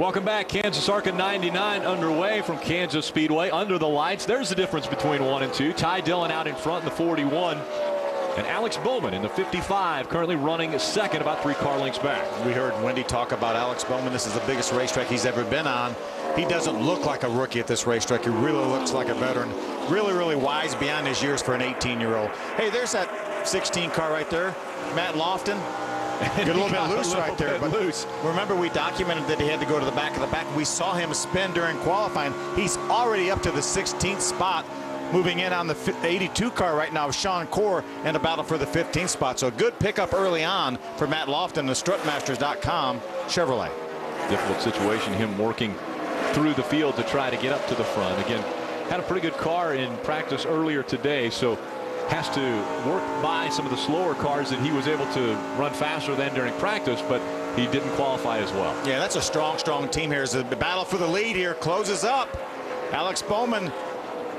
Welcome back. Kansas Arca99 underway from Kansas Speedway. Under the lights, there's the difference between 1 and 2. Ty Dillon out in front in the 41. And Alex Bowman in the 55, currently running second, about 3 car lengths back. We heard Wendy talk about Alex Bowman. This is the biggest racetrack he's ever been on. He doesn't look like a rookie at this racetrack. He really looks like a veteran. Really wise beyond his years for an 18-year-old. Hey, there's that 16 car right there. Matt Lofton. Get a little bit loose right there. But loose. Remember, we documented that he had to go to the back of the pack. We saw him spin during qualifying. He's already up to the 16th spot. Moving in on the 82 car right now, Sean Core in a battle for the 15th spot. So a good pickup early on for Matt Lofton, the Strutmasters.com Chevrolet. Difficult situation, him working through the field to try to get up to the front. Again, had a pretty good car in practice earlier today, so has to work by some of the slower cars that he was able to run faster than during practice, but he didn't qualify as well. Yeah, that's a strong team here. As the battle for the lead here closes up. Alex Bowman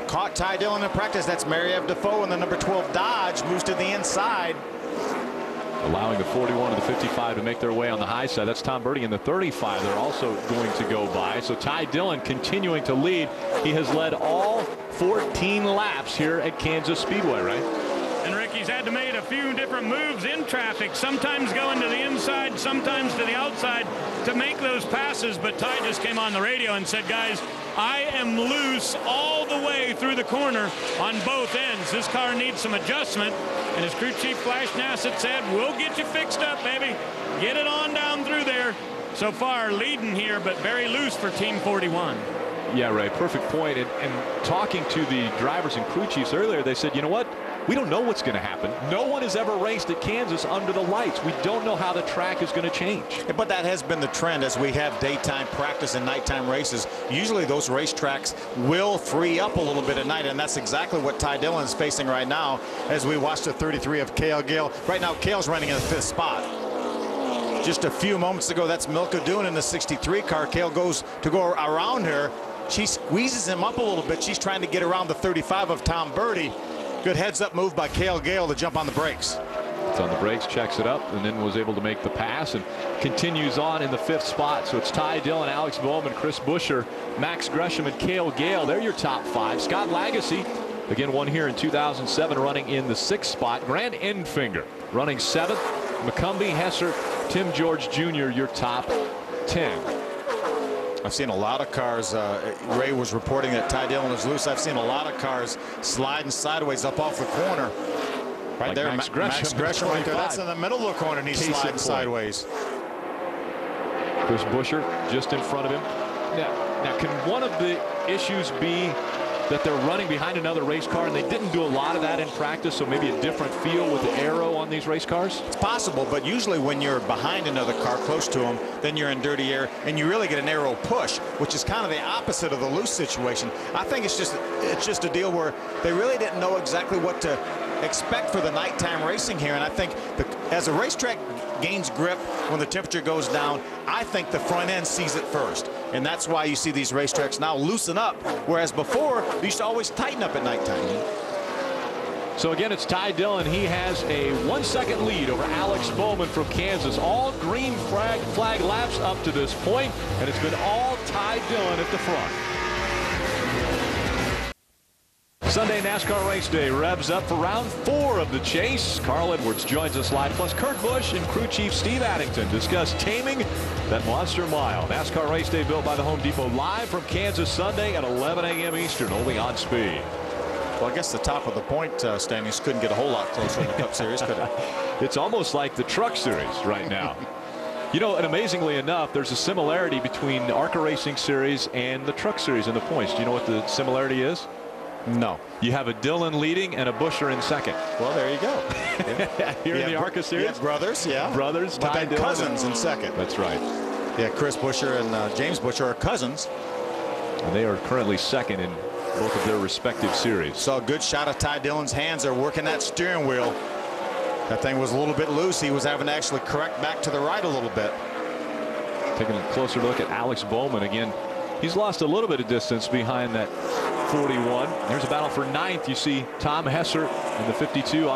caught Ty Dillon in practice. That's Mariev Defoe, and the number 12 Dodge moves to the inside. Allowing the 41 to the 55 to make their way on the high side. That's Tom Birdie in the 35. They're also going to go by. So Ty Dillon continuing to lead. He has led all 14 laps here at Kansas Speedway, right? And Ricky's had to make a few different moves in traffic, sometimes going to the inside, sometimes to the outside to make those passes. But Ty just came on the radio and said, guys, I am loose all the way through the corner on both ends. This car needs some adjustment. And as crew chief Flash Nassett said, we'll get you fixed up, baby. Get it on down through there. So far leading here, but very loose for Team 41. Yeah, Ray, perfect point. And talking to the drivers and crew chiefs earlier, they said, you know what? We don't know what's going to happen. No one has ever raced at Kansas under the lights. We don't know how the track is going to change. But that has been the trend as we have daytime practice and nighttime races. Usually those racetracks will free up a little bit at night, and that's exactly what Ty Dillon is facing right now as we watch the 33 of Cale Gale. Right now, Cale's running in the 5th spot. Just a few moments ago, that's Milka Dune in the 63 car. Cale goes to go around her. She squeezes him up a little bit. She's trying to get around the 35 of Tom Birdie. Good heads-up move by Cale Gale to jump on the brakes. It's on the brakes, checks it up, and then was able to make the pass and continues on in the 5th spot. So it's Ty Dillon, Alex Bowman, Chris Buescher, Max Gresham, and Cale Gale. They're your top 5. Scott Lagasse, again, won here in 2007, running in the 6th spot. Grant Enfinger running 7th. McCumbee, Hesser, Tim George Jr., your top 10. I've seen a lot of cars. Ray was reporting that Ty Dillon is loose. I've seen a lot of cars sliding sideways up off the corner. Right like there, Max Gresham right there. That's in the middle of the corner, and he's sliding sideways. Chris Buescher just in front of him. Now, can one of the issues be that they're running behind another race car and they didn't do a lot of that in practice, so maybe a different feel with the aero on these race cars? It's possible, but usually when you're behind another car close to them, then you're in dirty air and you really get an aero push, which is kind of the opposite of the loose situation. I think it's just a deal where they really didn't know exactly what to expect for the nighttime racing here, and I think as a racetrack gains grip when the temperature goes down, I think the front end sees it first. And that's why you see these racetracks now loosen up, whereas before they used to always tighten up at nighttime. So again, it's Ty Dillon. He has a 1-second lead over Alex Bowman from Kansas. All green flag laps up to this point, and it's been all Ty Dillon at the front. Sunday NASCAR race day revs up for round 4 of the chase. Carl Edwards joins us live, plus Kurt Busch and crew chief Steve Addington discuss taming that monster mile. NASCAR race day built by the Home Depot, live from Kansas Sunday at 11 a.m. Eastern, only on Speed. Well, I guess the top of the point standings couldn't get a whole lot closer in the Cup Series, could it? It's almost like the Truck Series right now. You know, and amazingly enough, there's a similarity between the ARCA Racing Series and the Truck Series in the points. Do you know what the similarity is? No. You have a Dillon leading and a Buescher in second. Well, there you go. Yeah. Here in the ARCA Series? Yeah, brothers, yeah. Brothers, but Ty then cousins in second. That's right. Yeah, Chris Buescher and James Buescher are cousins. And they are currently second in both of their respective series. So a good shot of Ty Dillon's hands are working that steering wheel. That thing was a little bit loose. He was having to actually correct back to the right a little bit. Taking a closer look at Alex Bowman again. He's lost a little bit of distance behind that 41. There's a battle for 9th. You see Tom Hesser in the 52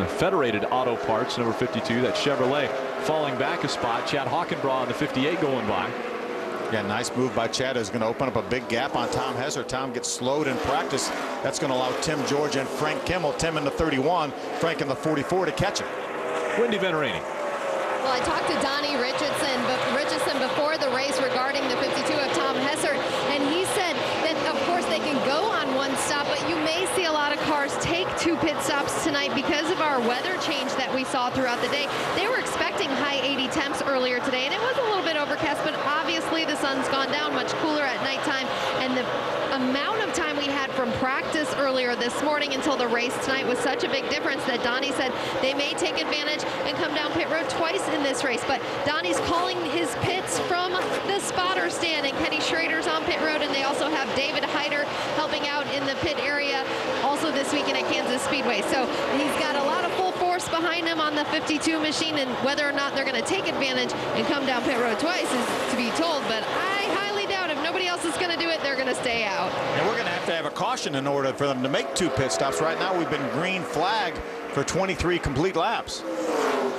Federated Auto Parts, number 52. That Chevrolet falling back a spot. Chad Hockenbraugh in the 58 going by. Yeah, nice move by Chad. Is going to open up a big gap on Tom Hesser. Tom gets slowed in practice. That's going to allow Tim George and Frank Kimmel, Tim in the 31, Frank in the 44 to catch him. Wendy Venerini. Well, I talked to Donnie Richardson before the race regarding the 52 of Tom Hesser, and he said that, of course, they can go on one stop, but you may see a lot of cars take 2 pit stops tonight because of our weather change that we saw throughout the day. They were expecting high 80 temps earlier today, and it was a little bit overcast, but obviously the sun's gone down, much cooler at nighttime, and the amount of time we had from practice earlier this morning until the race tonight was such a big difference that Donnie said they may take advantage and come down pit road twice in this race. But Donnie's calling his pits from the spotter stand, and Kenny Schrader's on pit road, and they also have David Hyder helping out in the pit area also this weekend at Kansas Speedway. So he's got a lot of full force behind him on the 52 machine, and whether or not they're going to take advantage and come down pit road twice is to be told, but I highly doubt if nobody else is going to do it, they're going to stay out. And we're going to have a caution in order for them to make 2 pit stops. Right now we've been green flagged for 23 complete laps.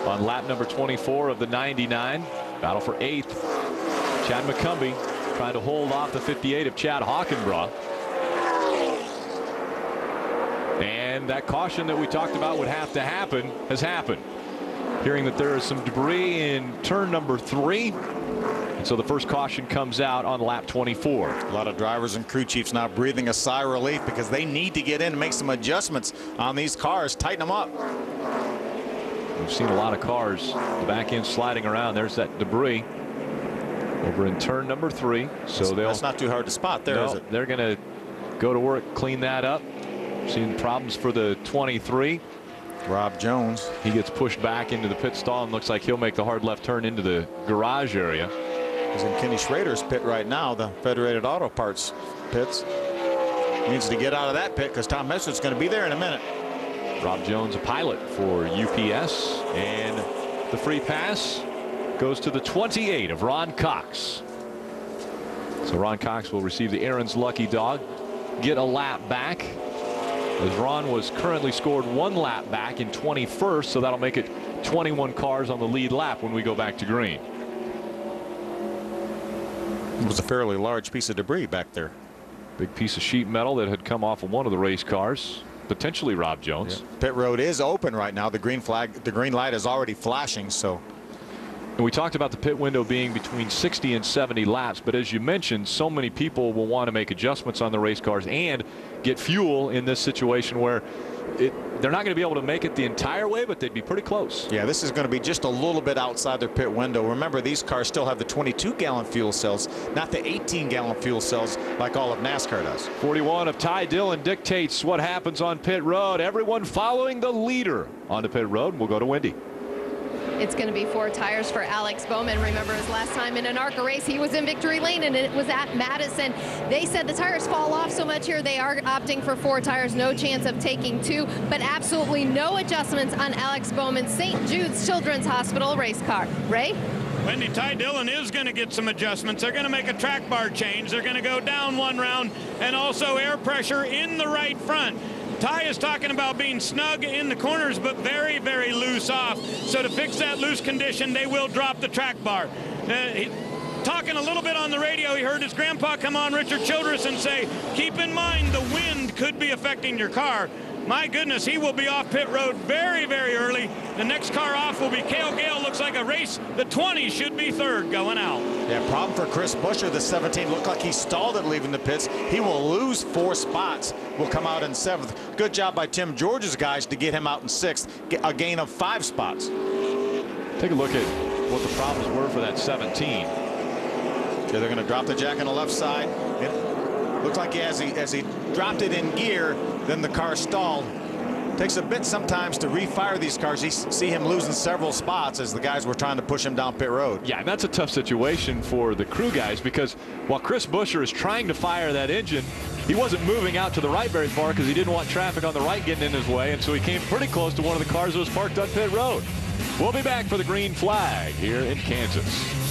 On lap number 24 of the 99, battle for 8th, Chad McCumbee trying to hold off the 58 of Chad Hockenbraugh. And that caution that we talked about would have to happen has happened. Hearing that there is some debris in turn number 3. And so the first caution comes out on lap 24. A lot of drivers and crew chiefs now breathing a sigh of relief because they need to get in and make some adjustments on these cars, tighten them up. We've seen a lot of cars, the back end sliding around. There's that debris over in turn number 3. So that's not too hard to spot there, is it? They're going to go to work, clean that up. Seeing problems for the 23. Rob Jones. He gets pushed back into the pit stall and looks like he'll make the hard left turn into the garage area. He's in Kenny Schrader's pit right now, the Federated Auto Parts pits. Needs to get out of that pit because Tom Hesser's going to be there in a minute. Rob Jones, a pilot for UPS, and the free pass goes to the 28 of Ron Cox. So Ron Cox will receive the Aaron's Lucky Dog, get a lap back, as Ron was currently scored 1 lap back in 21st, so that'll make it 21 cars on the lead lap when we go back to green. It was a fairly large piece of debris back there. Big piece of sheet metal that had come off of one of the race cars, potentially Rob Jones. Yeah. Pit road is open right now. The green light is already flashing. So, and we talked about the pit window being between 60 and 70 laps, but as you mentioned, so many people will want to make adjustments on the race cars and get fuel in this situation where they're not going to be able to make it the entire way, but they'd be pretty close. Yeah, this is going to be just a little bit outside their pit window. Remember, these cars still have the 22-gallon fuel cells, not the 18-gallon fuel cells like all of NASCAR does. 41 of Ty Dillon dictates what happens on pit road. Everyone following the leader onto pit road. We'll go to Wendy. It's going to be 4 tires for Alex Bowman. Remember his last time in an ARCA race, he was in victory lane, and it was at Madison. They said the tires fall off so much here, they are opting for 4 tires. No chance of taking 2, but absolutely no adjustments on Alex Bowman's St. Jude's Children's Hospital race car. Ray? Wendy, Ty Dillon is going to get some adjustments. They're going to make a track bar change. They're going to go down 1 round, and also air pressure in the right front. Ty is talking about being snug in the corners, but very, very loose off. So to fix that loose condition, they will drop the track bar. Talking a little bit on the radio, he heard his grandpa come on, Richard Childress, and say, keep in mind the wind could be affecting your car. My goodness, he will be off pit road very, very early. The next car off will be Cale Gale. Looks like a race. The 20 should be 3rd going out. Yeah, problem for Chris Buescher. The 17 looked like he stalled at leaving the pits. He will lose 4 spots. Will come out in 7th. Good job by Tim George's guys to get him out in 6th. A gain of 5 spots. Take a look at what the problems were for that 17. Yeah, they're going to drop the jack on the left side. It looked like as he dropped it in gear, then the car stalled. Takes a bit sometimes to refire these cars. You see him losing several spots as the guys were trying to push him down pit road. Yeah, and that's a tough situation for the crew guys, because while Chris Buescher is trying to fire that engine, he wasn't moving out to the right very far because he didn't want traffic on the right getting in his way, and so he came pretty close to one of the cars that was parked on pit road. We'll be back for the green flag here in Kansas.